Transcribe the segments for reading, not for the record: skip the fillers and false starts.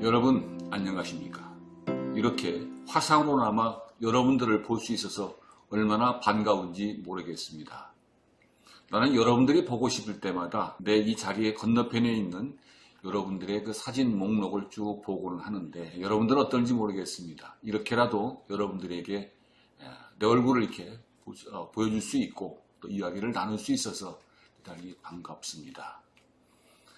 여러분 안녕하십니까? 이렇게 화상으로나마 여러분들을 볼 수 있어서 얼마나 반가운지 모르겠습니다. 나는 여러분들이 보고 싶을 때마다 내 이 자리의 건너편에 있는 여러분들의 그 사진 목록을 쭉 보고는 하는데 여러분들은 어떤지 모르겠습니다. 이렇게라도 여러분들에게 내 얼굴을 이렇게 보여줄 수 있고 또 이야기를 나눌 수 있어서 대단히 반갑습니다.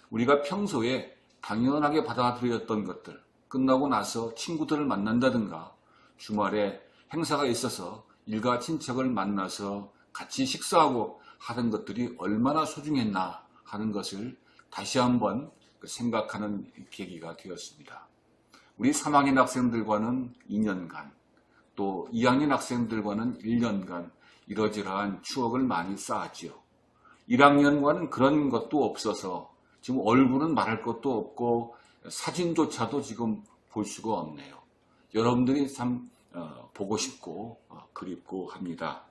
우리가 평소에 당연하게 받아들였던 것들, 끝나고 나서 친구들을 만난다든가 주말에 행사가 있어서 일가 친척을 만나서 같이 식사하고 하는 것들이 얼마나 소중했나 하는 것을 다시 한번 생각하는 계기가 되었습니다. 우리 3학년 학생들과는 2년간, 또 2학년 학생들과는 1년간 이러저러한 추억을 많이 쌓았지요. 1학년과는 그런 것도 없어서 지금 얼굴은 말할 것도 없고 사진조차도 지금 볼 수가 없네요. 여러분들이 참 보고 싶고 그립고 합니다.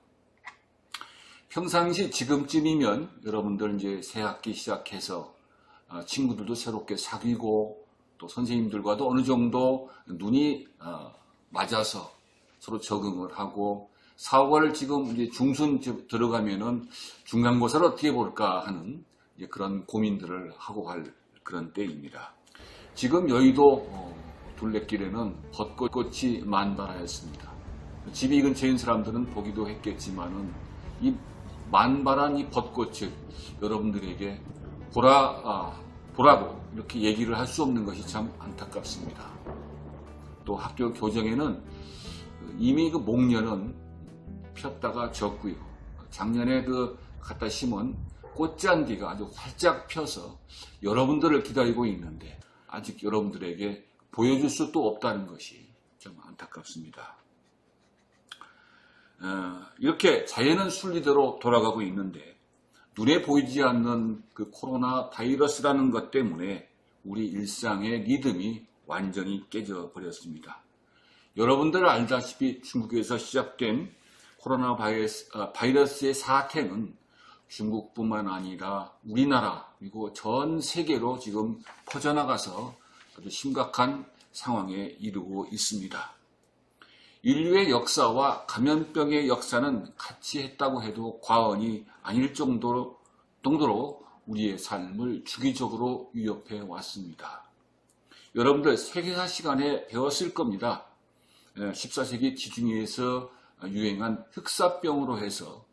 평상시 지금쯤이면 여러분들 이제 새 학기 시작해서 친구들도 새롭게 사귀고 또 선생님들과도 어느 정도 눈이 맞아서 서로 적응을 하고 4월 지금 이제 중순 들어가면은 중간고사를 어떻게 볼까 하는 그런 고민들을 하고 갈 그런 때입니다. 지금 여의도 둘레길에는 벚꽃이 만발하였습니다. 집이 근처인 사람들은 보기도 했겠지만은 이 만발한 이 벚꽃을 여러분들에게 보라고 이렇게 얘기를 할 수 없는 것이 참 안타깝습니다. 또 학교 교정에는 이미 그 목련은 폈다가 졌고요. 작년에 갖다 심은 꽃잔디가 아주 활짝 펴서 여러분들을 기다리고 있는데 아직 여러분들에게 보여줄 수도 없다는 것이 좀 안타깝습니다. 이렇게 자연은 순리대로 돌아가고 있는데 눈에 보이지 않는 그 코로나 바이러스라는 것 때문에 우리 일상의 리듬이 완전히 깨져버렸습니다. 여러분들 알다시피 중국에서 시작된 코로나 바이러스의 사태는 중국뿐만 아니라 우리나라 그리고 전 세계로 지금 퍼져나가서 아주 심각한 상황에 이르고 있습니다. 인류의 역사와 감염병의 역사는 같이 했다고 해도 과언이 아닐 정도로 우리의 삶을 주기적으로 위협해 왔습니다. 여러분들 세계사 시간에 배웠을 겁니다. 14세기 지중해에서 유행한 흑사병으로 해서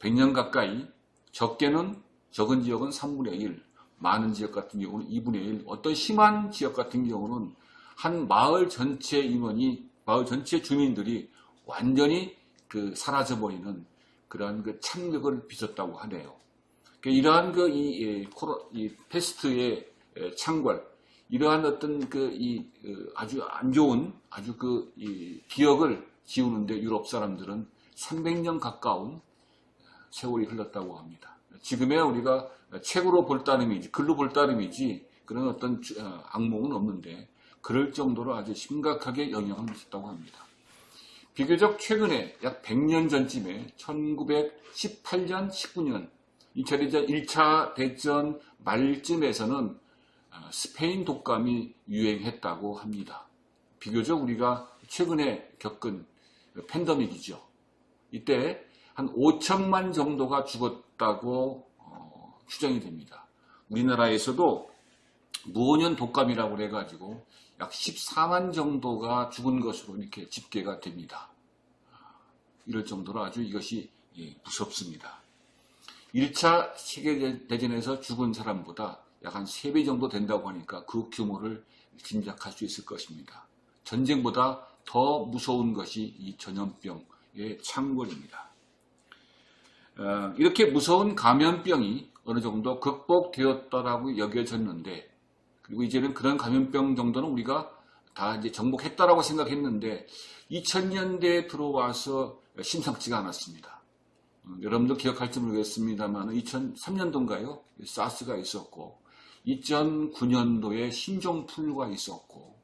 100년 가까이 적은 지역은 3분의 1, 많은 지역 같은 경우는 2분의 1, 어떤 심한 지역 같은 경우는 한 마을 전체 주민들이 완전히 사라져버리는 그러한 참력을 빚었다고 하네요. 이러한 이 패스트의 창궐, 이러한 어떤 아주 안 좋은 기억을 지우는데 유럽 사람들은 300년 가까운 세월이 흘렀다고 합니다. 지금의 우리가 책으로 볼 따름이지, 글로 볼 따름이지 그런 어떤 악몽은 없는데 그럴 정도로 아주 심각하게 영향을 미쳤다고 합니다. 비교적 최근에 약 100년 전쯤에 1918년, 19년 1차 대전 말쯤에서는 스페인 독감이 유행했다고 합니다. 비교적 우리가 최근에 겪은 팬데믹이죠. 이때 한 5천만 정도가 죽었다고 추정이 됩니다. 우리나라에서도 무원년 독감이라고 해가지고 약 14만 정도가 죽은 것으로 이렇게 집계가 됩니다. 이럴 정도로 아주 이것이 무섭습니다. 1차 세계대전에서 죽은 사람보다 약 한 3배 정도 된다고 하니까 그 규모를 짐작할 수 있을 것입니다. 전쟁보다 더 무서운 것이 이 전염병의 창궐입니다. 이렇게 무서운 감염병이 어느 정도 극복되었다라고 여겨졌는데, 그리고 이제는 그런 감염병 정도는 우리가 다 이제 정복했다라고 생각했는데 2000년대에 들어와서 심상치가 않았습니다. 여러분도 기억할지 모르겠습니다만 2003년도인가요? 사스가 있었고 2009년도에 신종플루가 있었고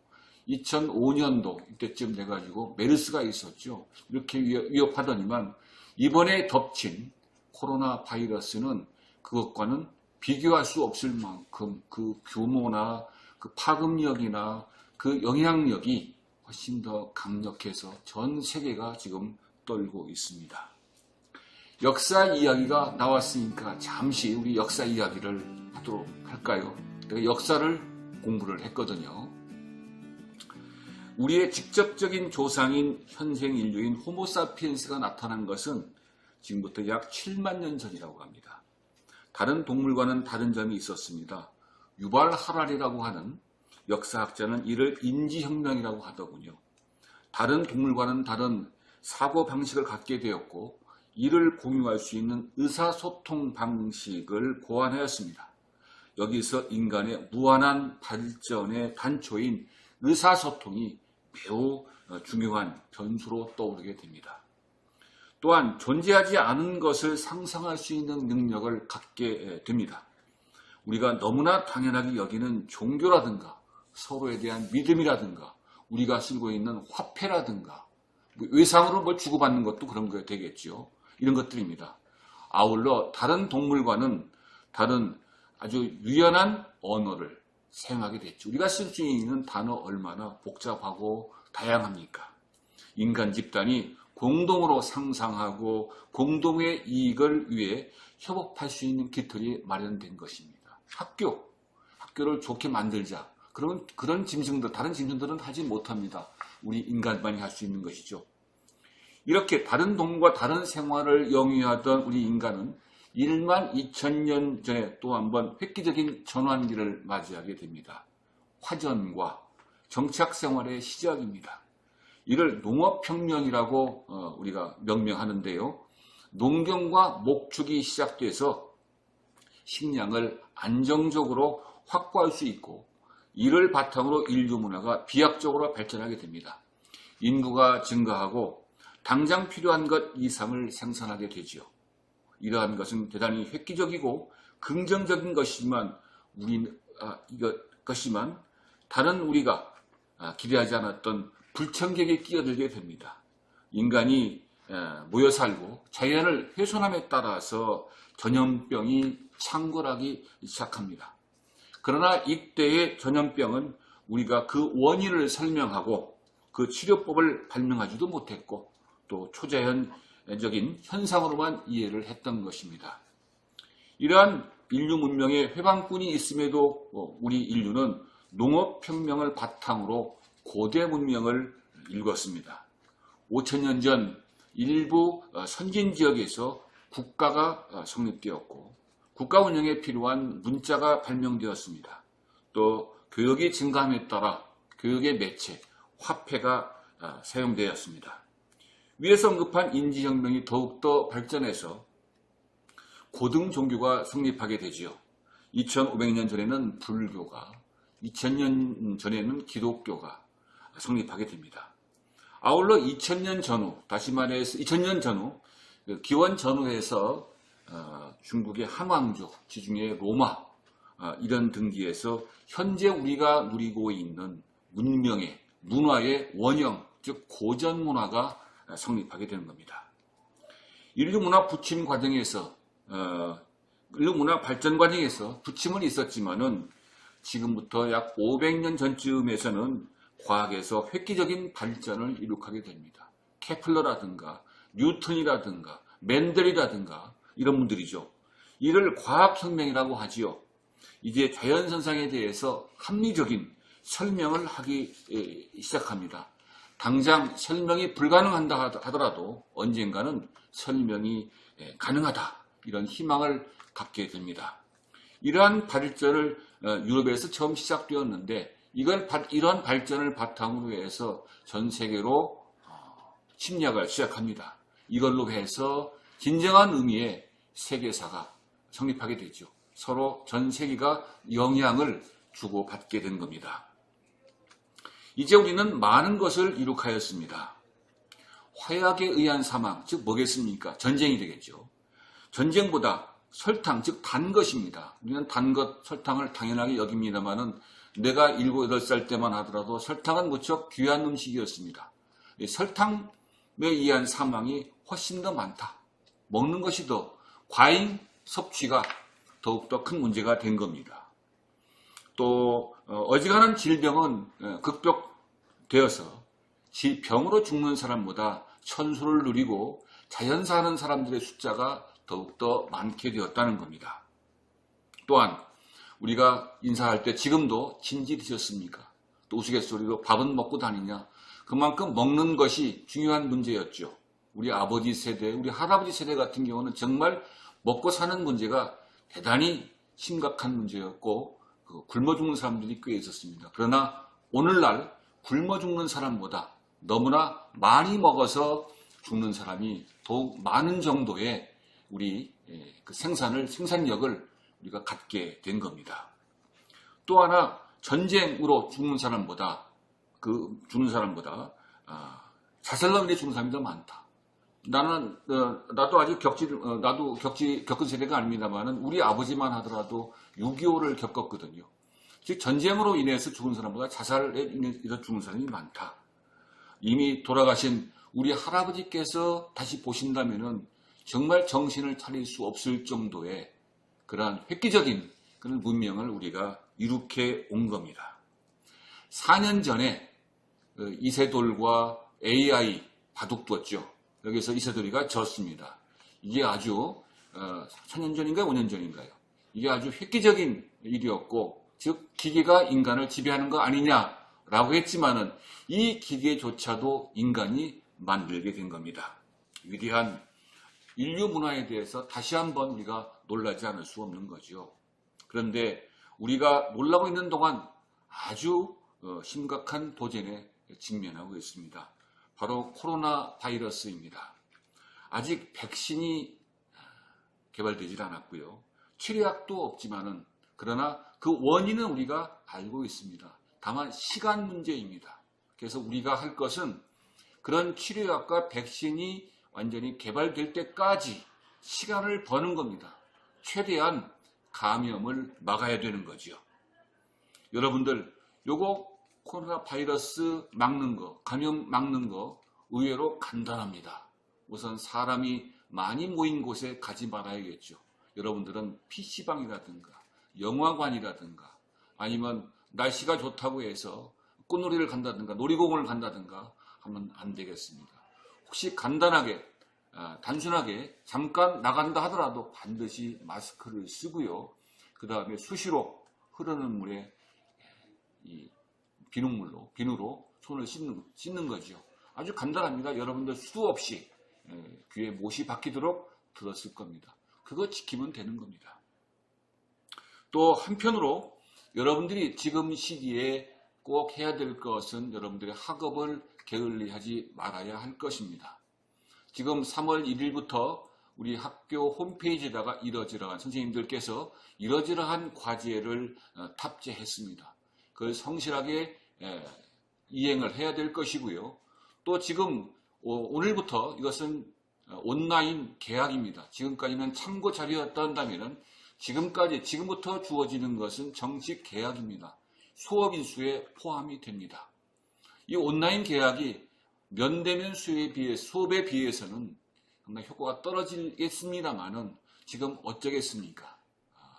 2005년도 이때쯤 돼가지고 메르스가 있었죠. 이렇게 위협하더니만 이번에 덮친 코로나 바이러스는 그것과는 비교할 수 없을 만큼 그 규모나 그 파급력이나 그 영향력이 훨씬 더 강력해서 전 세계가 지금 떨고 있습니다. 역사 이야기가 나왔으니까 잠시 우리 역사 이야기를 하도록 할까요? 내가 역사를 공부를 했거든요. 우리의 직접적인 조상인 현생 인류인 호모사피엔스가 나타난 것은 지금부터 약 7만 년 전이라고 합니다. 다른 동물과는 다른 점이 있었습니다. 유발 하랄이라고 하는 역사학자는 이를 인지혁명이라고 하더군요. 다른 동물과는 다른 사고방식을 갖게 되었고 이를 공유할 수 있는 의사소통 방식을 고안하였습니다. 여기서 인간의 무한한 발전의 단초인 의사소통이 매우 중요한 변수로 떠오르게 됩니다. 또한 존재하지 않은 것을 상상할 수 있는 능력을 갖게 됩니다. 우리가 너무나 당연하게 여기는 종교라든가 서로에 대한 믿음이라든가 우리가 쓰고 있는 화폐라든가 외상으로 뭘 주고받는 것도 그런 거 되겠죠. 이런 것들입니다. 아울러 다른 동물과는 다른 아주 유연한 언어를 사용하게 됐죠. 우리가 쓸 수 있는 단어 얼마나 복잡하고 다양합니까? 인간 집단이 공동으로 상상하고 공동의 이익을 위해 협업할 수 있는 깃털이 마련된 것입니다. 학교를 좋게 만들자. 그러면 그런 짐승들, 다른 짐승들은 하지 못합니다. 우리 인간만이 할 수 있는 것이죠. 이렇게 다른 동물과 다른 생활을 영위하던 우리 인간은 1만 2천 년 전에 또 한번 획기적인 전환기를 맞이하게 됩니다. 화전과 정착생활의 시작입니다. 이를 농업혁명이라고 우리가 명명하는데요. 농경과 목축이 시작돼서 식량을 안정적으로 확보할 수 있고 이를 바탕으로 인류 문화가 비약적으로 발전하게 됩니다. 인구가 증가하고 당장 필요한 것 이상을 생산하게 되지요. 이러한 것은 대단히 획기적이고 긍정적인 것이지만 다른 우리가 기대하지 않았던 불청객에 끼어들게 됩니다. 인간이 모여 살고 자연을 훼손함에 따라서 전염병이 창궐하기 시작합니다. 그러나 이때의 전염병은 우리가 그 원인을 설명하고 그 치료법을 발명하지도 못했고 또 초자연적인 현상으로만 이해를 했던 것입니다. 이러한 인류 문명의 회방꾼이 있음에도 우리 인류는 농업혁명을 바탕으로 고대 문명을 일궜습니다. 5천년 전 일부 선진 지역에서 국가가 성립되었고 국가 운영에 필요한 문자가 발명되었습니다. 또 교역이 증가함에 따라 교역의 매체, 화폐가 사용되었습니다. 위에서 언급한 인지혁명이 더욱더 발전해서 고등 종교가 성립하게 되지요. 2500년 전에는 불교가, 2000년 전에는 기독교가 성립하게 됩니다. 아울러 2000년 전후, 다시 말해서 2000년 전후, 기원 전후에서 중국의 한왕조, 지중해 로마 이런 등지에서 현재 우리가 누리고 있는 문명의, 문화의 원형, 즉 고전 문화가 성립하게 되는 겁니다. 인류 문화 부침 과정에서, 인류 문화 발전 과정에서 부침은 있었지만은 지금부터 약 500년 전쯤에서는 과학에서 획기적인 발전을 이룩하게 됩니다. 케플러라든가 뉴턴이라든가 맨델이라든가 이런 분들이죠. 이를 과학혁명이라고 하지요. 이제 자연선상에 대해서 합리적인 설명을 하기 시작합니다. 당장 설명이 불가능한다 하더라도 언젠가는 설명이 가능하다 이런 희망을 갖게 됩니다. 이러한 발전을 유럽에서 처음 시작되었는데 이러한 발전을 바탕으로 해서 전 세계로 침략을 시작합니다. 이걸로 해서 진정한 의미의 세계사가 성립하게 되죠. 서로 전 세계가 영향을 주고받게 된 겁니다. 이제 우리는 많은 것을 이룩하였습니다. 화약에 의한 사망, 즉 뭐겠습니까? 전쟁이 되겠죠. 전쟁보다 설탕, 즉 단 것입니다. 우리는 단 것, 설탕을 당연하게 여깁니다만은 내가 7, 8살 때만 하더라도 설탕은 무척 귀한 음식이었습니다. 설탕에 의한 사망이 훨씬 더 많다. 먹는 것이 더 과잉 섭취가 더욱더 큰 문제가 된 겁니다. 또 어지간한 질병은 극복되어서 병으로 죽는 사람보다 천수를 누리고 자연사하는 사람들의 숫자가 더욱더 많게 되었다는 겁니다. 또한 우리가 인사할 때 지금도 진지 드셨습니까? 또 우스갯소리로 밥은 먹고 다니냐? 그만큼 먹는 것이 중요한 문제였죠. 우리 아버지 세대, 우리 할아버지 세대 같은 경우는 정말 먹고 사는 문제가 대단히 심각한 문제였고 굶어 죽는 사람들이 꽤 있었습니다. 그러나 오늘날 굶어 죽는 사람보다 너무나 많이 먹어서 죽는 사람이 더욱 많은 정도의 우리 그 생산력을 우리가 갖게 된 겁니다. 또 하나 전쟁으로 죽는 사람보다 자살로 인해 죽는 사람이 더 많다. 나도 아직 겪은 세대가 아닙니다만은 우리 아버지만 하더라도 6.25를 겪었거든요. 즉 전쟁으로 인해서 죽은 사람보다 자살에 인해서 죽은 사람이 많다. 이미 돌아가신 우리 할아버지께서 다시 보신다면은 정말 정신을 차릴 수 없을 정도의 그러한 획기적인 그런 문명을 우리가 이룩해 온 겁니다. 4년 전에 이세돌과 AI 바둑 뒀죠. 여기서 이세돌이가 졌습니다. 이게 아주 4년 전인가요? 5년 전인가요? 이게 아주 획기적인 일이었고 즉 기계가 인간을 지배하는 거 아니냐라고 했지만은 이 기계조차도 인간이 만들게 된 겁니다. 위대한 인류 문화에 대해서 다시 한번 우리가 놀라지 않을 수 없는 거죠. 그런데 우리가 놀라고 있는 동안 아주 심각한 도전에 직면하고 있습니다. 바로 코로나 바이러스입니다. 아직 백신이 개발되질 않았고요. 치료약도 없지만은 그러나 그 원인은 우리가 알고 있습니다. 다만 시간 문제입니다. 그래서 우리가 할 것은 그런 치료약과 백신이 완전히 개발될 때까지 시간을 버는 겁니다. 최대한 감염을 막아야 되는 거죠. 여러분들 요거 코로나 바이러스 막는 거, 감염 막는 거 의외로 간단합니다. 우선 사람이 많이 모인 곳에 가지 말아야겠죠. 여러분들은 PC방이라든가 영화관이라든가 아니면 날씨가 좋다고 해서 꽃놀이를 간다든가 놀이공원을 간다든가 하면 안 되겠습니다. 혹시 단순하게 잠깐 나간다 하더라도 반드시 마스크를 쓰고요. 그 다음에 수시로 흐르는 물에 비누로 손을 씻는 거죠. 아주 간단합니다. 여러분들 수없이 귀에 못이 박히도록 들었을 겁니다. 그거 지키면 되는 겁니다. 또 한편으로 여러분들이 지금 시기에 꼭 해야 될 것은 여러분들의 학업을 게을리하지 말아야 할 것입니다. 지금 3월 1일부터 우리 학교 홈페이지에다가 이러저러한 선생님들께서 이러저러한 과제를 탑재했습니다. 그걸 성실하게 이행을 해야 될 것이고요. 또 지금 오늘부터 이것은 온라인 개학입니다. 지금까지는 참고 자료였다 한다면 지금부터 주어지는 것은 정식 개학입니다. 수업 일수에 포함이 됩니다. 이 온라인 개학이 면대면 수업에 비해서는 상당히 효과가 떨어지겠습니다만은 지금 어쩌겠습니까?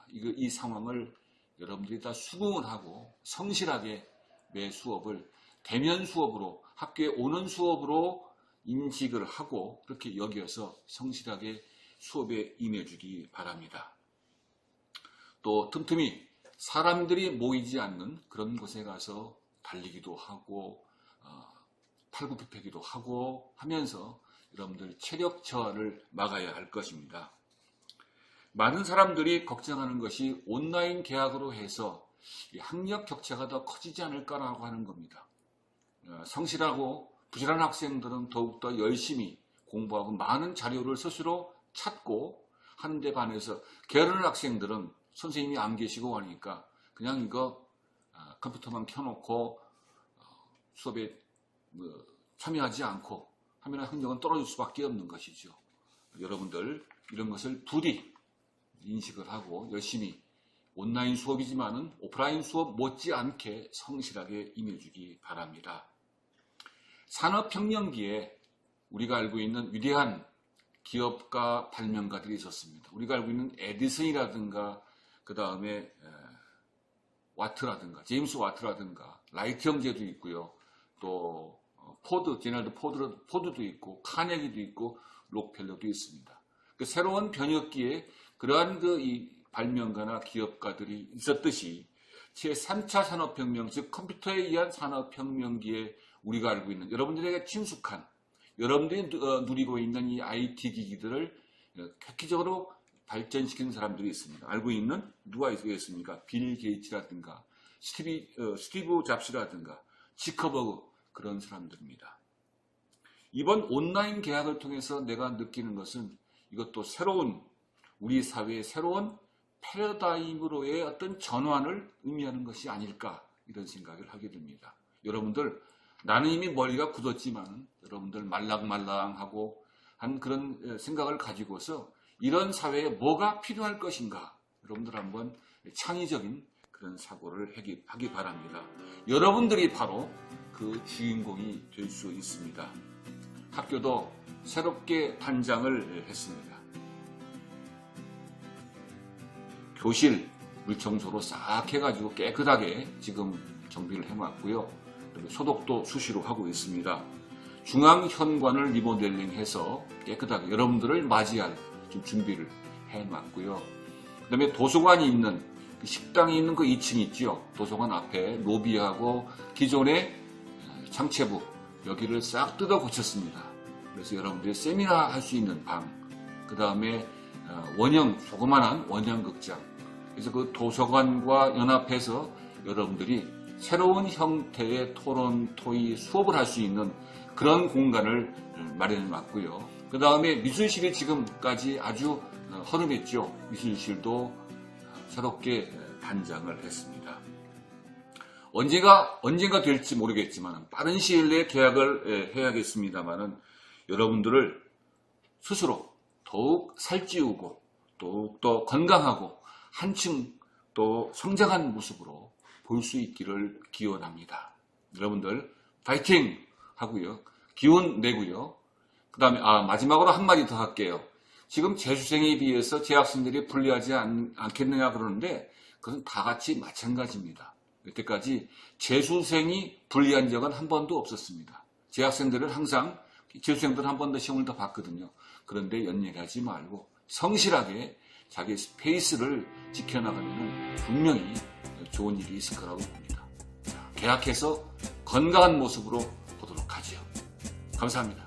이 상황을 여러분들이 다 수긍을 하고 성실하게 매 수업을 대면 수업으로 학교에 오는 수업으로 인식을 하고 그렇게 여겨서 성실하게 수업에 임해주기 바랍니다. 또 틈틈이 사람들이 모이지 않는 그런 곳에 가서 달리기도 하고 팔굽혀펴기도 하고 하면서 여러분들 체력 저하를 막아야 할 것입니다. 많은 사람들이 걱정하는 것이 온라인 개학으로 해서 학력 격차가 더 커지지 않을까라고 하는 겁니다. 성실하고 부지런한 학생들은 더욱더 열심히 공부하고 많은 자료를 스스로 찾고 하는데 반해서 게으른 학생들은 선생님이 안 계시고 하니까 그냥 이거 컴퓨터만 켜놓고 수업에 참여하지 않고 하면 학력은 떨어질 수밖에 없는 것이죠. 여러분들 이런 것을 부디 인식을 하고 열심히 온라인 수업이지만은 오프라인 수업 못지않게 성실하게 임해주기 바랍니다. 산업혁명기에 우리가 알고 있는 위대한 기업가 발명가들이 있었습니다. 우리가 알고 있는 에디슨이라든가 그 다음에 와트라든가 제임스 와트라든가 라이트 형제도 있고요. 또 포드, 제널드 포드도 있고 카네기도 있고 록펠러도 있습니다. 그 새로운 변혁기에 그러한 이 발명가나 기업가들이 있었듯이 제3차 산업혁명, 즉 컴퓨터에 의한 산업혁명기에 우리가 알고 있는 여러분들에게 친숙한 여러분들이 누리고 있는 이 IT 기기들을 획기적으로 발전시키는 사람들이 있습니다. 알고 있는 누가 있겠습니까? 빌 게이츠라든가 스티브 잡스라든가 지커버그 그런 사람들입니다. 이번 온라인 계약을 통해서 내가 느끼는 것은 이것도 새로운 우리 사회의 새로운 패러다임으로의 어떤 전환을 의미하는 것이 아닐까 이런 생각을 하게 됩니다. 여러분들 나는 이미 머리가 굳었지만 여러분들 말랑말랑하고 한 그런 생각을 가지고서 이런 사회에 뭐가 필요할 것인가 여러분들 한번 창의적인 그런 사고를 하기 바랍니다. 여러분들이 바로 그 주인공이 될 수 있습니다. 학교도 새롭게 단장을 했습니다. 교실 물청소로 싹 해가지고 깨끗하게 지금 정비를 해놨고요. 그리고 소독도 수시로 하고 있습니다. 중앙현관을 리모델링해서 깨끗하게 여러분들을 맞이할 좀 준비를 해놨고요. 그 다음에 도서관이 있는 식당이 있는 그 2층 있죠. 도서관 앞에 로비하고 기존의 창체부 여기를 싹 뜯어 고쳤습니다. 그래서 여러분들이 세미나 할 수 있는 방, 그 다음에 조그만한 원형극장. 그래서 그 도서관과 연합해서 여러분들이 새로운 형태의 토론, 토의, 수업을 할 수 있는 그런 공간을 마련해 놨고요. 그 다음에 미술실이 지금까지 아주 허름했죠. 미술실도 새롭게 단장을 했습니다. 언젠가 될지 모르겠지만 빠른 시일 내에 계약을 해야겠습니다만은 여러분들을 스스로 더욱 살찌우고 더욱더 건강하고 한층 또 성장한 모습으로 볼 수 있기를 기원합니다. 여러분들 파이팅 하고요. 기운 내고요. 그 다음에 마지막으로 한마디 더 할게요. 지금 재수생에 비해서 재학생들이 불리하지 않겠느냐 그러는데 그것은 다 같이 마찬가지입니다. 여태까지 재수생이 불리한 적은 한 번도 없었습니다. 재수생들은 한 번 더 시험을 더 봤거든요. 그런데 연연하지 말고 성실하게 자기 스페이스를 지켜나가면 분명히 좋은 일이 있을 거라고 봅니다. 계약해서 건강한 모습으로 보도록 하죠. 감사합니다.